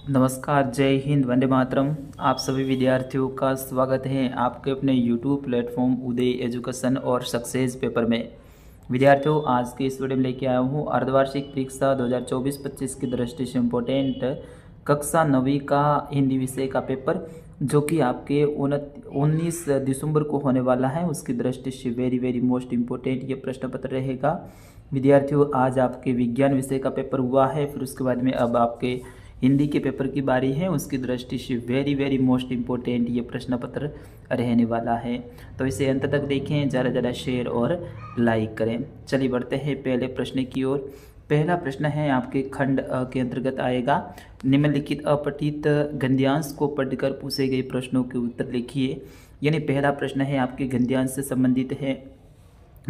नमस्कार, जय हिंद, वंदे मातरम। आप सभी विद्यार्थियों का स्वागत है आपके अपने यूट्यूब प्लेटफॉर्म उदय एजुकेशन और सक्सेस पेपर में। विद्यार्थियों, आज के इस वीडियो में लेके आया हूँ अर्धवार्षिक परीक्षा 2024-25 की दृष्टि से इम्पोर्टेंट कक्षा 9वीं का हिंदी विषय का पेपर, जो कि आपके 19 दिसंबर को होने वाला है। उसकी दृष्टि से वेरी मोस्ट इम्पोर्टेंट ये प्रश्न पत्र रहेगा। विद्यार्थियों, आज आपके विज्ञान विषय का पेपर हुआ है, फिर उसके बाद में अब आपके हिंदी के पेपर की बारी है। उसकी दृष्टि से वेरी मोस्ट इम्पोर्टेंट ये प्रश्न पत्र रहने वाला है, तो इसे अंत तक देखें, ज़्यादा शेयर और लाइक करें। चलिए बढ़ते हैं पहले प्रश्न की ओर। पहला प्रश्न है आपके खंड के अंतर्गत आएगा। निम्नलिखित अपठित गद्यांश को पढ़कर पूछे गए प्रश्नों के उत्तर लिखिए। यानी पहला प्रश्न है आपके गद्यांश से संबंधित है।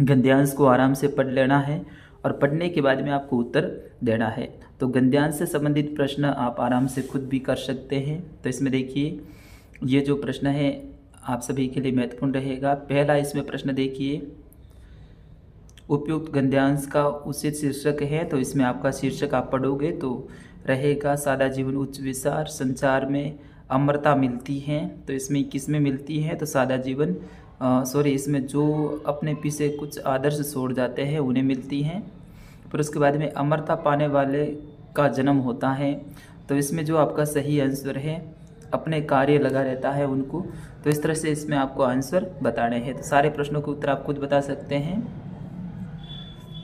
गद्यांश को आराम से पढ़ लेना है और पढ़ने के बाद में आपको उत्तर देना है। तो गद्यांश से संबंधित प्रश्न आप आराम से खुद भी कर सकते हैं। तो इसमें देखिए, ये जो प्रश्न है आप सभी के लिए महत्वपूर्ण रहेगा। पहला इसमें प्रश्न देखिए, उपयुक्त गद्यांश का उचित शीर्षक है। तो इसमें आपका शीर्षक आप पढ़ोगे तो रहेगा सादा जीवन उच्च विचार, संचार में अमरता मिलती है। तो इसमें किस में मिलती है? तो सादा जीवन इसमें जो अपने पीछे कुछ आदर्श छोड़ जाते हैं उन्हें मिलती हैं। फिर उसके बाद में अमरता पाने वाले का जन्म होता है। तो इसमें जो आपका सही आंसर है, अपने कार्य लगा रहता है उनको। तो इस तरह से इसमें आपको आंसर बताने हैं। तो सारे प्रश्नों के उत्तर आप खुद बता सकते हैं।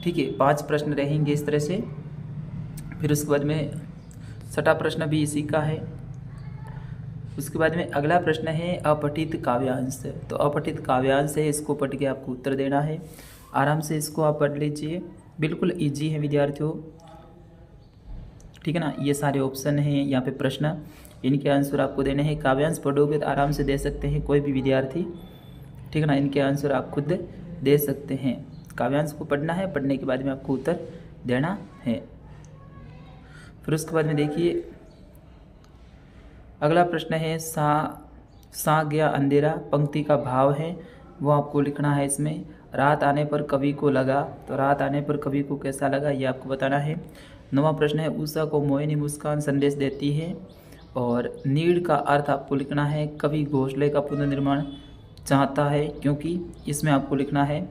ठीक है, 5 प्रश्न रहेंगे इस तरह से। फिर उसके बाद में 6ठा प्रश्न भी इसी का है। उसके बाद में अगला प्रश्न है अपठित काव्यांश। तो अपठित काव्यांश है, इसको पढ़ के आपको उत्तर देना है। आराम से इसको आप पढ़ लीजिए, बिल्कुल इजी है विद्यार्थियों। ठीक है ना, ये सारे ऑप्शन हैं यहाँ पे प्रश्न, इनके आंसर आपको देने हैं। काव्यांश पढ़ोगे तो आराम से दे सकते हैं कोई भी विद्यार्थी। ठीक है ना, इनके आंसर आप खुद दे सकते हैं। काव्यांश को पढ़ना है, पढ़ने के बाद में आपको उत्तर देना है। फिर उसके बाद में देखिए अगला प्रश्न है सा गया अंधेरा पंक्ति का भाव है, वो आपको लिखना है। इसमें रात आने पर कवि को लगा, तो रात आने पर कवि को कैसा लगा ये आपको बताना है। 9वां प्रश्न है उषा को मोहिनी मुस्कान संदेश देती है, और नीड़ का अर्थ आपको लिखना है। कवि घोंसले का पुनर्निर्माण चाहता है, क्योंकि इसमें आपको लिखना है।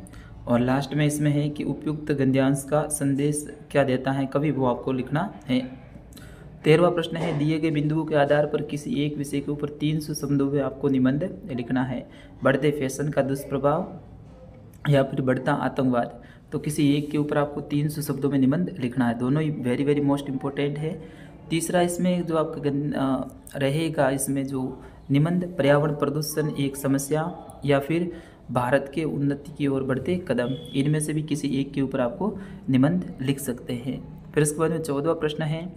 और लास्ट में इसमें है कि उपयुक्त गद्यांश का संदेश क्या देता है कवि, वो आपको लिखना है। 13वां प्रश्न है दिए गए बिंदुओं के आधार पर किसी एक विषय के ऊपर 300 शब्दों में आपको निबंध लिखना है। बढ़ते फैशन का दुष्प्रभाव या फिर बढ़ता आतंकवाद, तो किसी एक के ऊपर आपको 300 शब्दों में निबंध लिखना है। दोनों ही वेरी मोस्ट इम्पोर्टेंट है। तीसरा इसमें जो आपका रहेगा, इसमें जो निबंध पर्यावरण प्रदूषण एक समस्या या फिर भारत के उन्नति की ओर बढ़ते कदम, इनमें से भी किसी एक के ऊपर आपको निबंध लिख सकते हैं। फिर उसके बाद में 14वां प्रश्न है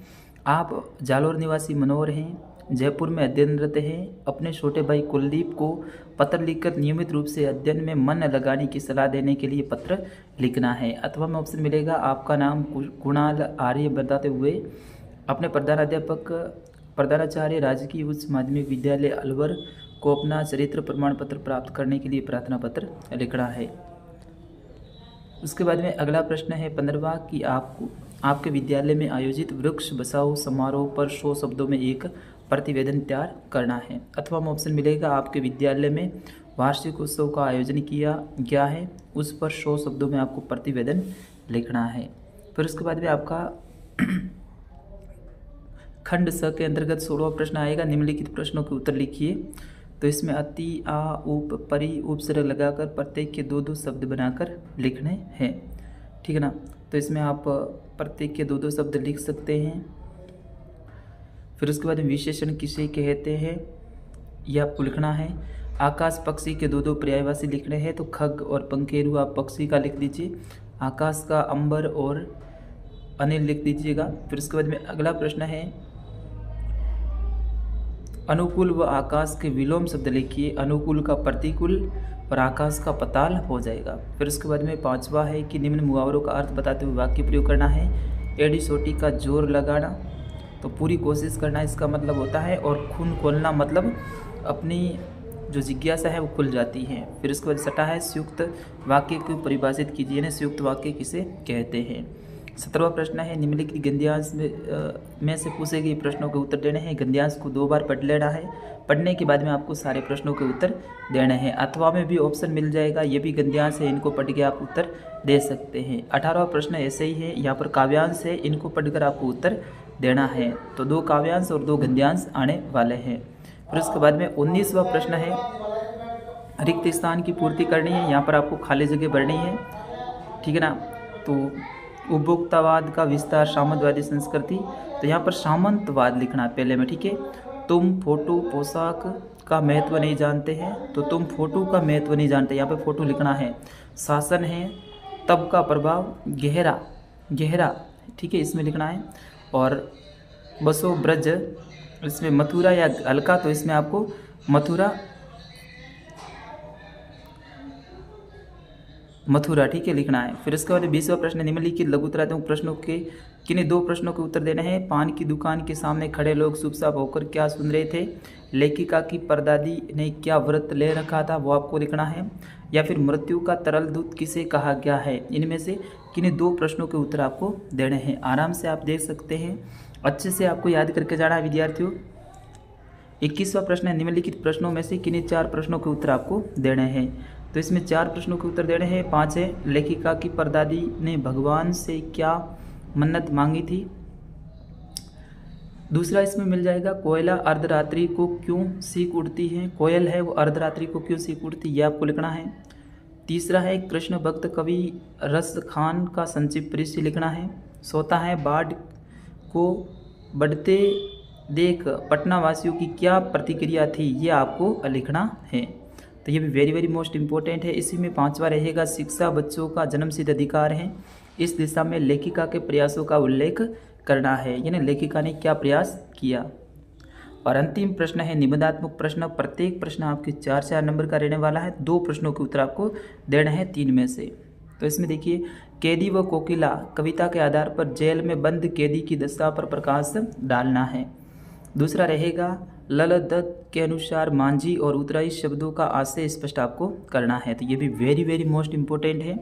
आप जालोर निवासी मनोहर हैं, जयपुर में अध्ययनरत हैं। अपने छोटे भाई कुलदीप को पत्र लिखकर नियमित रूप से अध्ययन में मन लगाने की सलाह देने के लिए पत्र लिखना है। अथवा में ऑप्शन मिलेगा आपका नाम कुणाल आर्य बताते हुए अपने प्रधानाचार्य राजकीय उच्च माध्यमिक विद्यालय अलवर को अपना चरित्र प्रमाण पत्र प्राप्त करने के लिए प्रार्थना पत्र लिखना है। उसके बाद में अगला प्रश्न है 15वां कि आपके विद्यालय में आयोजित वृक्ष बचाओ समारोह पर 100 शब्दों में एक प्रतिवेदन तैयार करना है। अथवा में ऑप्शन मिलेगा आपके विद्यालय में वार्षिक उत्सव का आयोजन किया गया है, उस पर 100 शब्दों में आपको प्रतिवेदन लिखना है। फिर उसके बाद में आपका खंड स के अंतर्गत 16वां प्रश्न आएगा। निम्नलिखित प्रश्नों के उत्तर लिखिए। तो इसमें अति आ उप परि उपसर्ग लगाकर प्रत्येक के 2-2 शब्द बनाकर लिखने हैं। ठीक है ना, तो इसमें आप प्रत्येक के 2-2 शब्द लिख सकते हैं। फिर उसके बाद विशेषण किसे कहते हैं यह आपको लिखना है। आकाश पक्षी के 2-2 पर्यायवाची लिखने हैं, तो खग और पंखेरु आप पक्षी का लिख दीजिए, आकाश का अंबर और अनिल लिख दीजिएगा। फिर उसके बाद में अगला प्रश्न है अनुकूल व आकाश के विलोम शब्द लिखिए। अनुकूल का प्रतिकूल और आकाश का पताल हो जाएगा। फिर उसके बाद में 5वां है कि निम्न मुहावरों का अर्थ बताते हुए वाक्य प्रयोग करना है। एड़ी सोटी का जोर लगाना, तो पूरी कोशिश करना इसका मतलब होता है, और खून खोलना मतलब अपनी जो जिज्ञासा है वो खुल जाती है। फिर उसके बाद 6ठा है संयुक्त वाक्य को परिभाषित कीजिए, संयुक्त वाक्य किसे कहते हैं। 17वां प्रश्न है निम्नलिखित गद्यांश में से पूछे गए प्रश्नों के उत्तर देने हैं। गद्यांश को 2 बार पढ़ लेना है, पढ़ने के बाद में आपको सारे प्रश्नों के उत्तर देने हैं। अथवा में भी ऑप्शन मिल जाएगा, ये भी गद्यांश है, इनको पढ़ के आप उत्तर दे सकते हैं। 18वां प्रश्न ऐसे ही है, यहाँ पर काव्यांश है, इनको पढ़कर आपको उत्तर देना है। तो 2 काव्यांश और 2 गद्यांश आने वाले हैं। फिर उसके बाद में 19वां प्रश्न है, रिक्त स्थान की पूर्ति करनी है, यहाँ पर आपको खाली जगह भरनी है, ठीक है ना। तो उपभोक्तावाद का विस्तार, सामंतवादी संस्कृति, तो यहाँ पर सामंतवाद लिखना है पहले में, ठीक है। तुम फोटो पोशाक का महत्व नहीं जानते हैं, तो तुम फोटो का महत्व नहीं जानते, यहाँ पे फोटो लिखना है। शासन है, तब का प्रभाव, गहरा गहरा, ठीक है, इसमें लिखना है। और बसो ब्रज, इसमें मथुरा या हल्का, तो इसमें आपको मथुरा, ठीक है, लिखना है। फिर इसके बाद 20वां प्रश्न निम्नलिखित लघुतरात्मक प्रश्नों के किन्हीं 2 प्रश्नों के उत्तर देने हैं। पान की दुकान के सामने खड़े लोग चुपचाप होकर क्या सुन रहे थे? लेखिका की परदादी ने क्या व्रत ले रखा था, वो आपको लिखना है। या फिर मृत्यु का तरल दूत किसे कहा गया है? इनमें से किन्हीं 2 प्रश्नों के उत्तर आपको देने हैं। आराम से आप देख सकते हैं, अच्छे से आपको याद करके जाना है विद्यार्थियों। 21वां प्रश्न है, निम्नलिखित प्रश्नों में से किन्हीं 4 प्रश्नों के उत्तर आपको देने हैं। तो इसमें 4 प्रश्नों के उत्तर देने हैं। 5 है, लेखिका की परदादी ने भगवान से क्या मन्नत मांगी थी? दूसरा इसमें मिल जाएगा, कोयला अर्धरात्रि को क्यों सीख उठती है? कोयल है वो अर्धरात्रि को क्यों सीख उठती, ये आपको लिखना है। तीसरा है, कृष्ण भक्त कवि रस खान का संक्षिप्त परिचय लिखना है। चौथा है, बाढ़ को बढ़ते देख पटना वासियों की क्या प्रतिक्रिया थी, ये आपको लिखना है। तो ये भी वेरी वेरी मोस्ट इम्पोर्टेंट है। इसी में 5वां रहेगा, शिक्षा बच्चों का जन्मसिद्ध अधिकार है, इस दिशा में लेखिका के प्रयासों का उल्लेख करना है, यानी लेखिका ने क्या प्रयास किया। और अंतिम प्रश्न है निबंधात्मक प्रश्न। प्रत्येक प्रश्न आपके 4-4 नंबर का रहने वाला है। 2 प्रश्नों के उत्तर आपको देना है 3 में से। तो इसमें देखिए, कैदी व कोकिला कविता के आधार पर जेल में बंद कैदी की दशा पर प्रकाश डालना है। दूसरा रहेगा, ललित दत्त के अनुसार मांझी और उतराई शब्दों का आशय स्पष्ट आपको करना है। तो ये भी वेरी वेरी मोस्ट इम्पोर्टेंट है।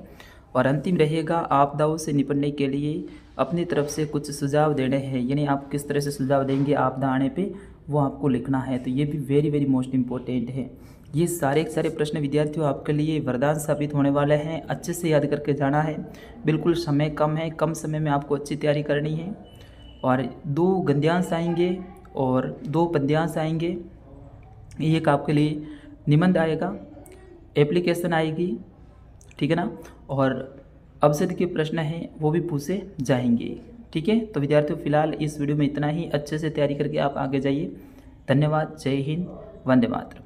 और अंतिम रहेगा, आपदाओं से निपटने के लिए अपनी तरफ से कुछ सुझाव देने हैं, यानी आप किस तरह से सुझाव देंगे आपदा आने पे, वो आपको लिखना है। तो ये भी वेरी वेरी मोस्ट इम्पोर्टेंट है। ये सारे प्रश्न विद्यार्थियों आपके लिए वरदान साबित होने वाले हैं। अच्छे से याद करके जाना है, बिल्कुल समय कम है, कम समय में आपको अच्छी तैयारी करनी है। और 2 गद्यांश आएंगे और 2 पद्यांश आएंगे। एक आपके लिए निबंध आएगा, एप्लीकेशन आएगी, ठीक है ना। और अवसद के प्रश्न हैं वो भी पूछे जाएंगे, ठीक है। तो विद्यार्थियों फिलहाल इस वीडियो में इतना ही। अच्छे से तैयारी करके आप आगे जाइए। धन्यवाद। जय हिंद, वंदे मातरम।